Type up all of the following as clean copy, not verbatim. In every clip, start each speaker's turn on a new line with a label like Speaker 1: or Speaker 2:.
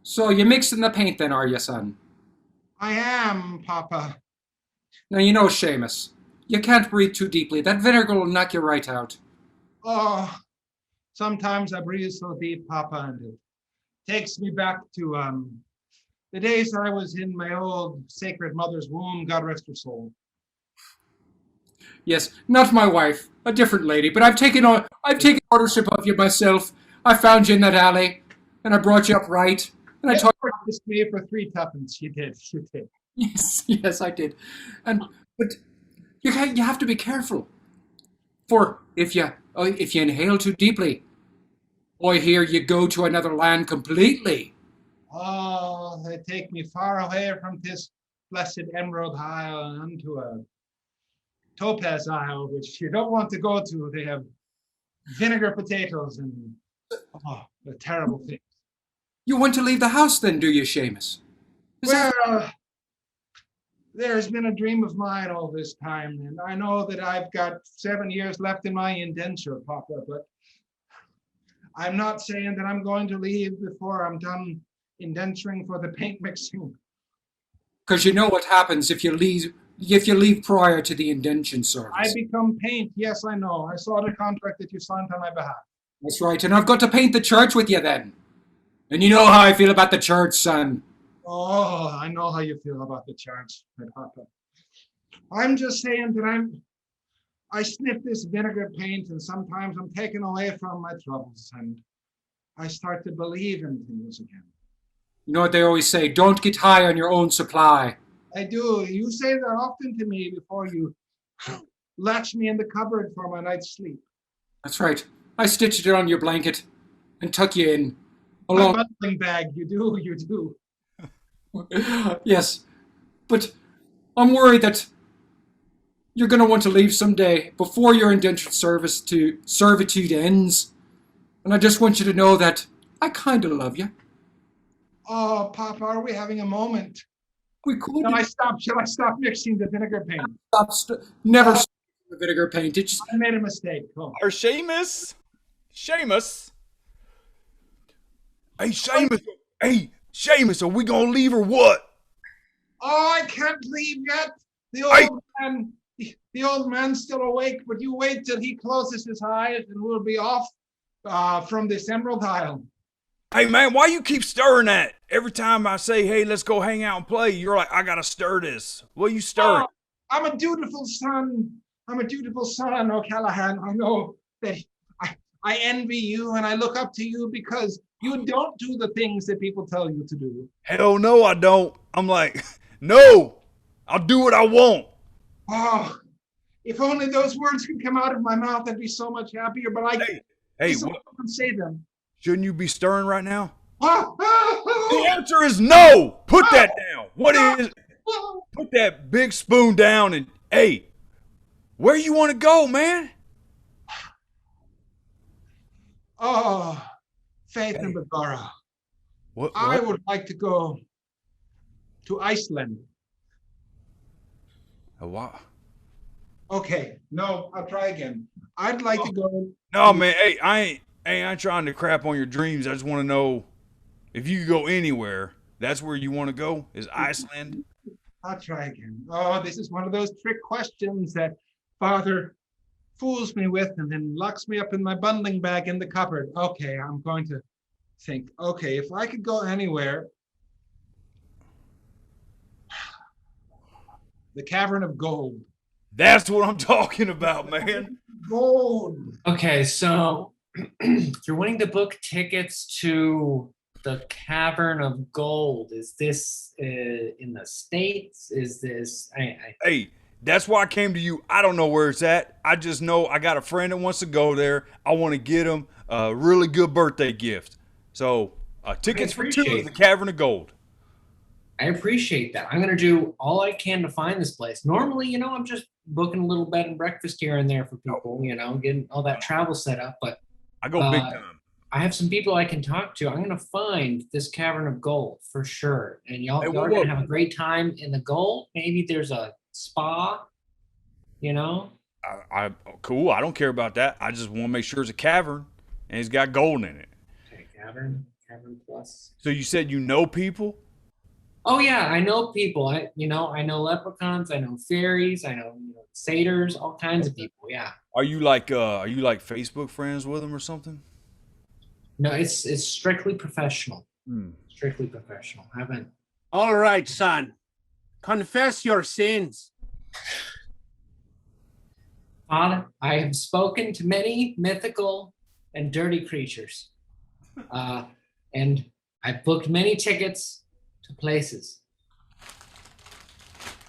Speaker 1: So you're mixing the paint then, are you, son?
Speaker 2: I am, Papa.
Speaker 1: Now you know, Seamus, you can't breathe too deeply. That vinegar will knock you right out.
Speaker 2: Oh, sometimes I breathe so deep, Papa, and it takes me back to the days I was in my old sacred mother's womb. God rest her soul.
Speaker 1: Yes, not my wife, a different lady, but I've taken ownership of you myself. I found you in that alley, and I brought you up right, and I
Speaker 2: You
Speaker 1: taught
Speaker 2: purchased me for three tuppence. You did. You did.
Speaker 1: yes, yes, I did. And but you have to be careful, for if you inhale too deeply, boy, here you go to another land completely.
Speaker 2: Oh, they take me far away from this blessed Emerald Isle unto a Topaz Isle, which you don't want to go to. They have vinegar potatoes and oh, the terrible thing.
Speaker 1: You want to leave the house, then, do you, Seamus? Is that
Speaker 2: Well, there's been a dream of mine all this time, and I know that I've got 7 years left in my indenture, Papa, but I'm not saying that I'm going to leave before I'm done indenturing for the paint mixing.
Speaker 1: because you know what happens if you leave prior to the indention
Speaker 2: I
Speaker 1: service?
Speaker 2: become paint. Yes, I know. I saw the contract that you signed on my behalf.
Speaker 1: That's right, and I've got to paint the church with you then. And you know how I feel about the church, son.
Speaker 2: Oh, I know how you feel about the church, Papa. I'm just saying that I sniff this vinegar paint and sometimes I'm taken away from my troubles and I start to believe in things again.
Speaker 1: You know what they always say, don't get high on your own supply.
Speaker 2: I do. You say that often to me before you latch me in the cupboard for my night's sleep.
Speaker 1: That's right. I stitched it on your blanket and tuck you in.
Speaker 2: My
Speaker 1: Along.
Speaker 2: bundling bag, you do, you do.
Speaker 1: Yes, but I'm worried that you're going to want to leave someday before your indentured servitude ends. And I just want you to know that I kind of love you.
Speaker 2: Oh, Papa, are we having a moment?
Speaker 1: We could
Speaker 2: Shall I stop mixing the vinegar paint?
Speaker 1: never
Speaker 2: Oh,
Speaker 1: stop the vinegar paint. It just
Speaker 2: I made a mistake. Oh.
Speaker 3: Or Seamus. Seamus. Hey, Seamus. Hey, Seamus, are we gonna leave or what?
Speaker 2: Oh, I can't leave yet. The
Speaker 3: Hey,
Speaker 2: old man, the old man's still awake, but you wait till he closes his eyes and we'll be off from this Emerald Isle.
Speaker 3: hey, man, why you keep stirring that? Every time I say, hey, let's go hang out and play, you're like, I gotta stir this. What are you stirring?
Speaker 2: Oh, I'm a dutiful son. I'm a dutiful son, O'Callahan. I know that I envy you and I look up to you because you don't do the things that people tell you to do.
Speaker 3: Hell no, I don't. I'm like, no, I'll do what I want.
Speaker 2: Oh, if only those words could come out of my mouth, I'd be so much happier, but I
Speaker 3: Hey, hey,
Speaker 2: just don't say them.
Speaker 3: shouldn't you be stirring right now?
Speaker 2: Oh,
Speaker 3: The answer is no. Put that down. What
Speaker 2: oh,
Speaker 3: is?
Speaker 2: oh.
Speaker 3: Put that big spoon down and hey, where you want to go, man?
Speaker 2: Oh, Faith and
Speaker 3: Hey,
Speaker 2: Begara.
Speaker 3: what?
Speaker 2: I
Speaker 3: What?
Speaker 2: would like to go to Iceland.
Speaker 3: What?
Speaker 2: Okay, no, I'll try again. I'd like to go
Speaker 3: No,
Speaker 2: to.
Speaker 3: man. Hey, I ain't trying to crap on your dreams. I just want to know if you could go anywhere. That's where you want to go. Is Iceland?
Speaker 2: I'll try again. Oh, this is one of those trick questions that Father fools me with and then locks me up in my bundling bag in the cupboard. Okay, I'm going to think. Okay, if I could go anywhere, the Cavern of Gold.
Speaker 3: That's what I'm talking about, man.
Speaker 2: Gold.
Speaker 4: Okay, so you're wanting to book tickets to the Cavern of Gold. Is this in the States? Is this?
Speaker 3: Hey, that's why I came to you. I don't know where it's at. I just know I got a friend that wants to go there. I want to get him a really good birthday gift. So, tickets for two to
Speaker 4: appreciate
Speaker 3: the Cavern of Gold.
Speaker 4: I appreciate that. I'm gonna do all I can to find this place. Normally, I'm just booking a little bed and breakfast here and there for people. Getting all that travel set up. But
Speaker 3: I go big
Speaker 4: uh,
Speaker 3: time.
Speaker 4: I have some people I can talk to. I'm gonna find this Cavern of Gold for sure, and y'all,
Speaker 3: Hey,
Speaker 4: y'all
Speaker 3: whoa,
Speaker 4: are gonna
Speaker 3: whoa.
Speaker 4: have a great time in the gold. Maybe there's a spa. You know.
Speaker 3: I cool. I don't care about that. I just want to make sure it's a cavern and it's got gold in it.
Speaker 4: Okay, cavern. Cavern Plus.
Speaker 3: So you said you know people?
Speaker 4: Oh yeah, I know people. I know leprechauns. I know fairies. I know, satyrs. All kinds of people. Yeah.
Speaker 3: Are you like Facebook friends with them or something?
Speaker 4: No, it's strictly professional.
Speaker 3: Hmm.
Speaker 4: Strictly professional. Haven't.
Speaker 5: All right, son. Confess your sins.
Speaker 4: Father, I have spoken to many mythical and dirty creatures, and I've booked many tickets to places.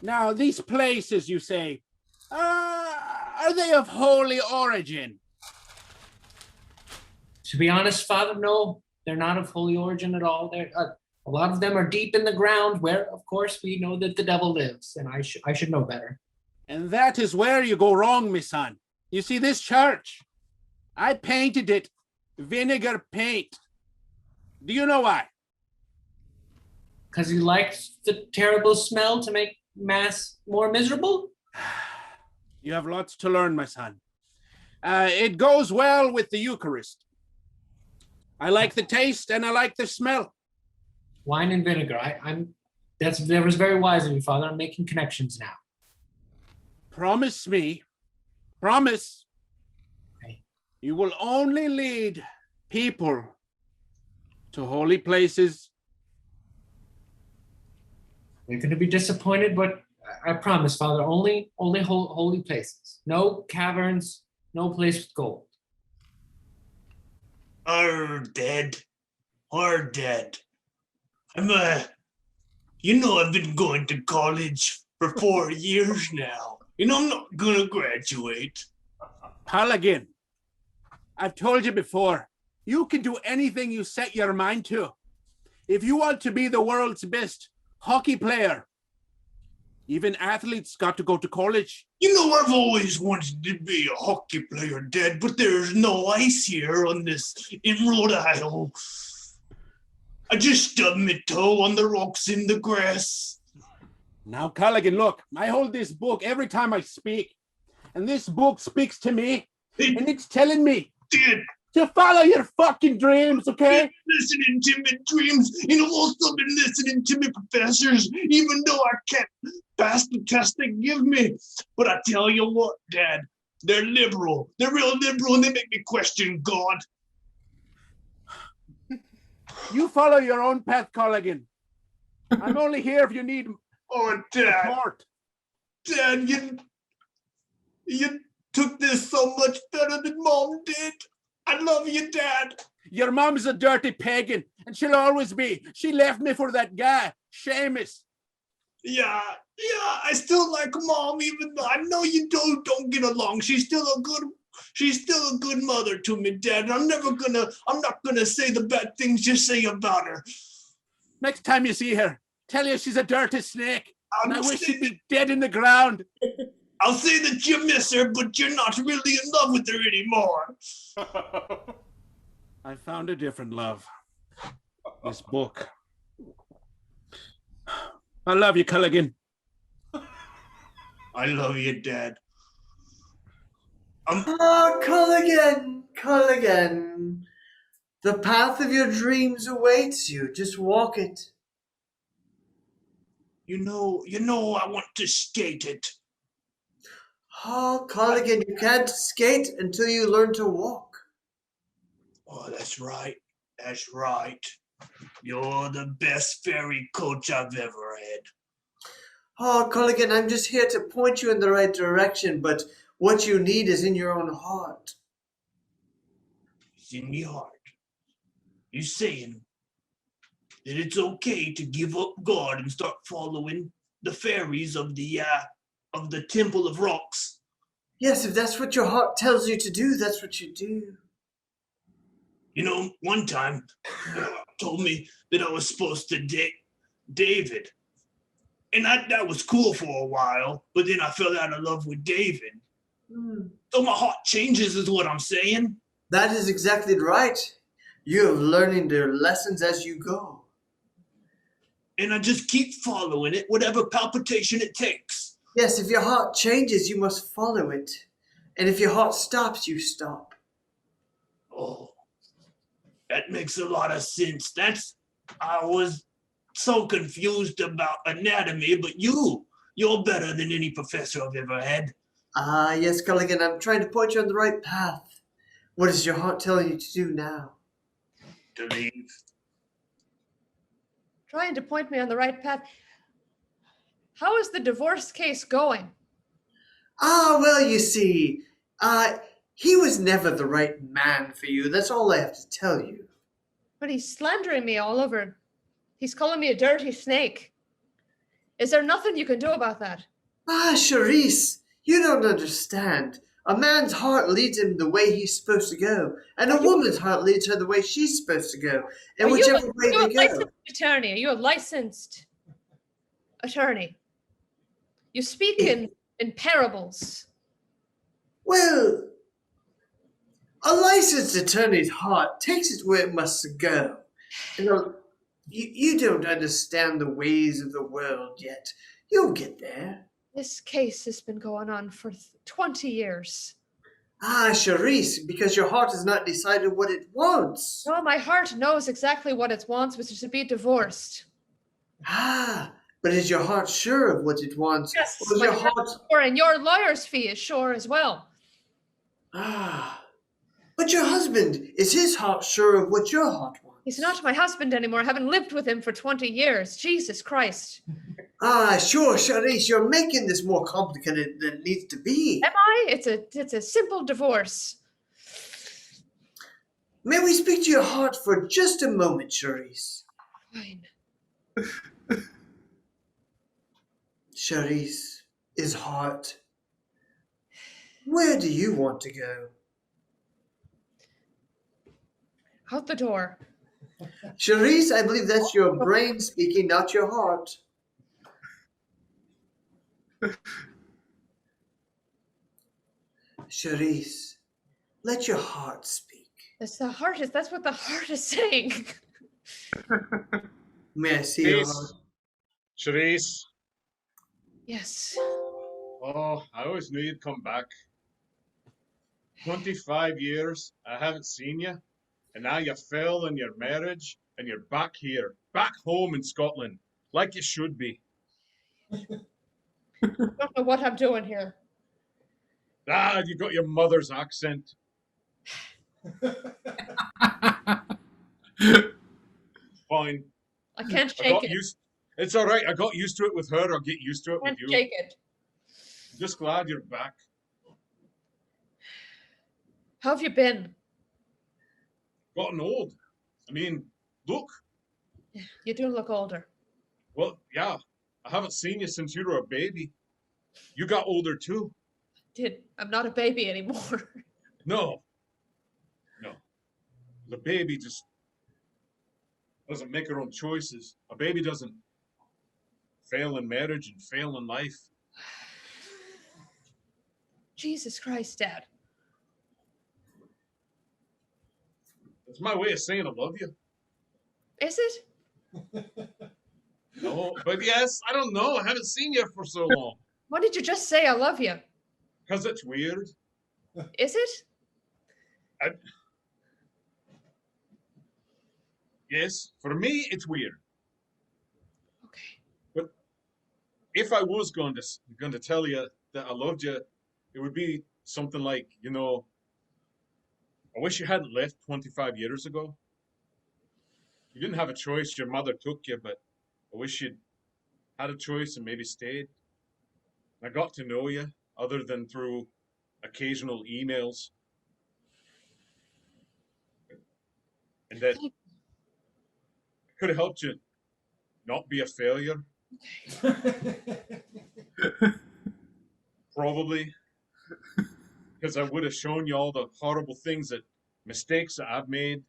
Speaker 5: Now, these places, you say, are they of holy origin?
Speaker 4: To be honest, Father, no, they're not of holy origin at all. They're a lot of them are deep in the ground, where, of course, we know that the devil lives, and I should know better.
Speaker 5: And that is where you go wrong, my son. You see, this church, I painted it vinegar paint. Do you know why?
Speaker 4: Because you liked the terrible smell to make Mass more miserable?
Speaker 5: You have lots to learn, my son. It goes well with the Eucharist. I like the taste and I like the smell.
Speaker 4: Wine and vinegar. That was very wise of you, Father. I'm making connections now.
Speaker 5: Promise me, promise,
Speaker 4: Okay.
Speaker 5: you will only lead people to holy places.
Speaker 4: You're going to be disappointed, but I promise, Father, only holy places. No caverns, no place with gold.
Speaker 6: Are dead. I'm I've been going to college for 4 years now. I'm not gonna graduate.
Speaker 5: Halligan, I've told you before, you can do anything you set your mind to. If you want to be the world's best hockey player, even athletes got to go to college.
Speaker 6: I've always wanted to be a hockey player, Dad, but there's no ice here in Rhode Island. I just stubbed my toe on the rocks in the grass.
Speaker 5: Now, Callaghan, look, I hold this book every time I speak, and this book speaks to me, and it's telling me
Speaker 6: Dad,
Speaker 5: to follow your fucking dreams, okay?
Speaker 6: listening to my dreams, I've also been listening to my professors, even though I can't pass the test they give me. But I tell you what, Dad, they're liberal. They're real liberal, and they make me question God.
Speaker 5: You follow your own path, Callaghan. I'm only here if you need
Speaker 6: Oh, Dad,
Speaker 5: support.
Speaker 6: Dad, you took this so much better than Mom did. I love you, Dad.
Speaker 5: Your mom's a dirty pagan, and she'll always be. She left me for that guy, Seamus.
Speaker 6: Yeah, I still like Mom, even though I know you don't get along. She's still a good mother to me, Dad. I'm not gonna say the bad things you say about her.
Speaker 5: Next time you see her, tell her she's a dirty snake, and I wish she'd be dead in the ground.
Speaker 6: I'll say that you miss her, but you're not really in love with her anymore.
Speaker 5: I found a different love. This book. I love you, Callaghan.
Speaker 6: I love you, Dad.
Speaker 7: Culligan. The path of your dreams awaits you. Just walk it.
Speaker 6: You know I want to skate it.
Speaker 7: Oh, Culligan, you can't skate until you learn to walk.
Speaker 6: Oh, that's right. You're the best fairy coach I've ever had.
Speaker 7: Oh, Culligan, I'm just here to point you in the right direction, but what you need is in your own heart.
Speaker 6: It's in my heart. You're saying that it's okay to give up God and start following the fairies of the Temple of Rocks.
Speaker 7: Yes, if that's what your heart tells you to do, that's what you do.
Speaker 6: One time, told me that I was supposed to date David. And that was cool for a while, but then I fell out of love with David. So my heart changes is what I'm saying.
Speaker 7: That is exactly right. You have learning the lessons as you go.
Speaker 6: And I just keep following it, whatever palpitation it takes.
Speaker 7: Yes, if your heart changes, you must follow it. And if your heart stops, you stop.
Speaker 6: Oh, That makes a lot of sense. I was so confused about anatomy, but you're better than any professor I've ever had.
Speaker 7: Ah, yes, Culligan, I'm trying to point you on the right path. What is your heart telling you to do now?
Speaker 6: To leave.
Speaker 8: Trying to point me on the right path. How is the divorce case going?
Speaker 7: Ah, well, you see, he was never the right man for you. That's all I have to tell you.
Speaker 8: But he's slandering me all over. He's calling me a dirty snake. Is there nothing you can do about that?
Speaker 7: Ah, Charisse, you don't understand. A man's heart leads him the way he's supposed to go, and a woman's heart leads her the way she's supposed to go, and whichever way
Speaker 8: you a
Speaker 7: they go.
Speaker 8: licensed attorney? Are you a licensed attorney? You speak in parables.
Speaker 7: Well, a licensed attorney's heart takes it where it must go. You don't understand the ways of the world yet. You'll get there.
Speaker 8: This case has been going on for 20 years.
Speaker 7: Ah, Charisse, because your heart has not decided what it wants.
Speaker 8: No, my heart knows exactly what it wants, which is to be divorced.
Speaker 7: Ah, but is your heart sure of what it wants?
Speaker 8: Yes,
Speaker 7: Or is your heart...
Speaker 8: sure, and your lawyer's fee is sure as well.
Speaker 7: Ah, but your husband, is his heart sure of what your heart wants?
Speaker 8: He's not my husband anymore. I haven't lived with him for 20 years. Jesus Christ.
Speaker 7: Ah, sure, Charisse, you're making this more complicated than it needs to be.
Speaker 8: Am I? It's a simple divorce.
Speaker 7: May we speak to your heart for just a moment, Charisse?
Speaker 8: Fine.
Speaker 7: Charisse, his heart. Where do you want to go?
Speaker 8: Out the door.
Speaker 7: Charisse, I believe that's your brain speaking, not your heart. Charisse, let your heart speak.
Speaker 8: That's what the heart is saying.
Speaker 7: May I see your
Speaker 9: Please.
Speaker 7: heart?
Speaker 9: Charisse.
Speaker 8: Yes.
Speaker 9: Oh, I always knew you'd come back. 25 years, I haven't seen you. And now you fell in your marriage and you're back here, back home in Scotland, like you should be.
Speaker 8: I don't know what I'm doing here.
Speaker 9: Ah, you got your mother's accent. Fine.
Speaker 8: I can't
Speaker 9: I
Speaker 8: shake
Speaker 9: got
Speaker 8: it.
Speaker 9: used. It's all right. I got used to it with her. I'll get used to it
Speaker 8: I
Speaker 9: with
Speaker 8: can't
Speaker 9: you.
Speaker 8: shake it.
Speaker 9: Just glad you're back.
Speaker 8: How have you been?
Speaker 9: Gotten old. I mean, look.
Speaker 8: You do look older.
Speaker 9: Well, yeah. I haven't seen you since you were a baby. You got older too.
Speaker 8: I'm not a baby anymore.
Speaker 9: No. No. The baby just doesn't make her own choices. A baby doesn't fail in marriage and fail in life.
Speaker 8: Jesus Christ, Dad.
Speaker 9: It's my way of saying I love you.
Speaker 8: Is it?
Speaker 9: No, but yes, I don't know. I haven't seen you for so long.
Speaker 8: Why did you just say I love you?
Speaker 9: Because it's weird.
Speaker 8: Is it?
Speaker 9: Yes, for me, it's weird.
Speaker 8: Okay.
Speaker 9: But if I was going to tell you that I loved you, it would be something like, I wish you hadn't left 25 years ago. You didn't have a choice. Your mother took you, but I wish you'd had a choice and maybe stayed. I got to know you other than through occasional emails. And that could have helped you not be a failure. Probably. Because I would have shown you all the horrible mistakes that I've made,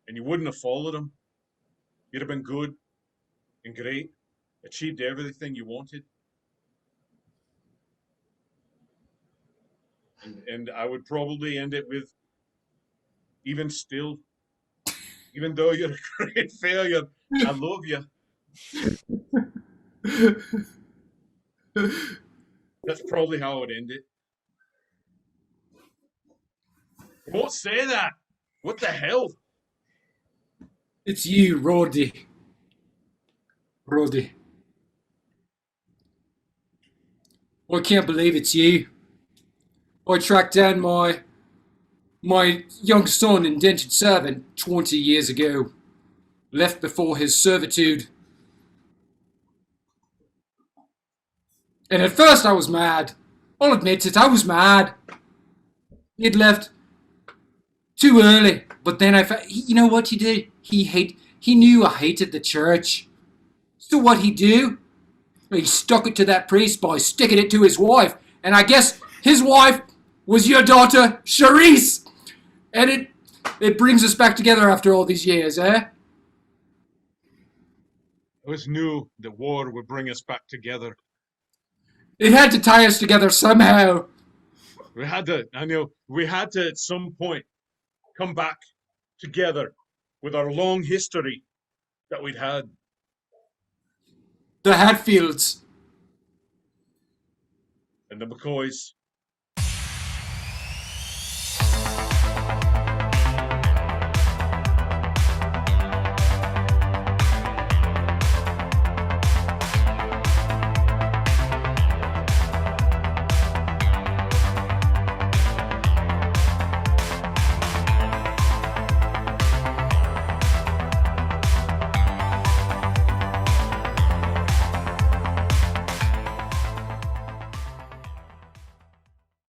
Speaker 9: and you wouldn't have followed them. You'd have been good and great, achieved everything you wanted. And I would probably end it with, even still, even though you're a great failure, I love you. That's probably how I would end it. I won't say that. What the hell?
Speaker 1: It's you, Roddy. Roddy. I can't believe it's you. I tracked down my young son, indentured servant, 20 years ago. Left before his servitude. And at first I was mad. I'll admit it, I was mad. He'd left too early. But then you know what he did? He knew I hated the church. So what he do? He stuck it to that priest by sticking it to his wife. And I guess his wife was your daughter, Charisse. And it brings us back together after all these years, eh?
Speaker 9: I always knew that war would bring us back together.
Speaker 1: It had to tie us together somehow.
Speaker 9: We had to at some point come back together with our long history that we'd had.
Speaker 1: The Hatfields.
Speaker 9: And the McCoys.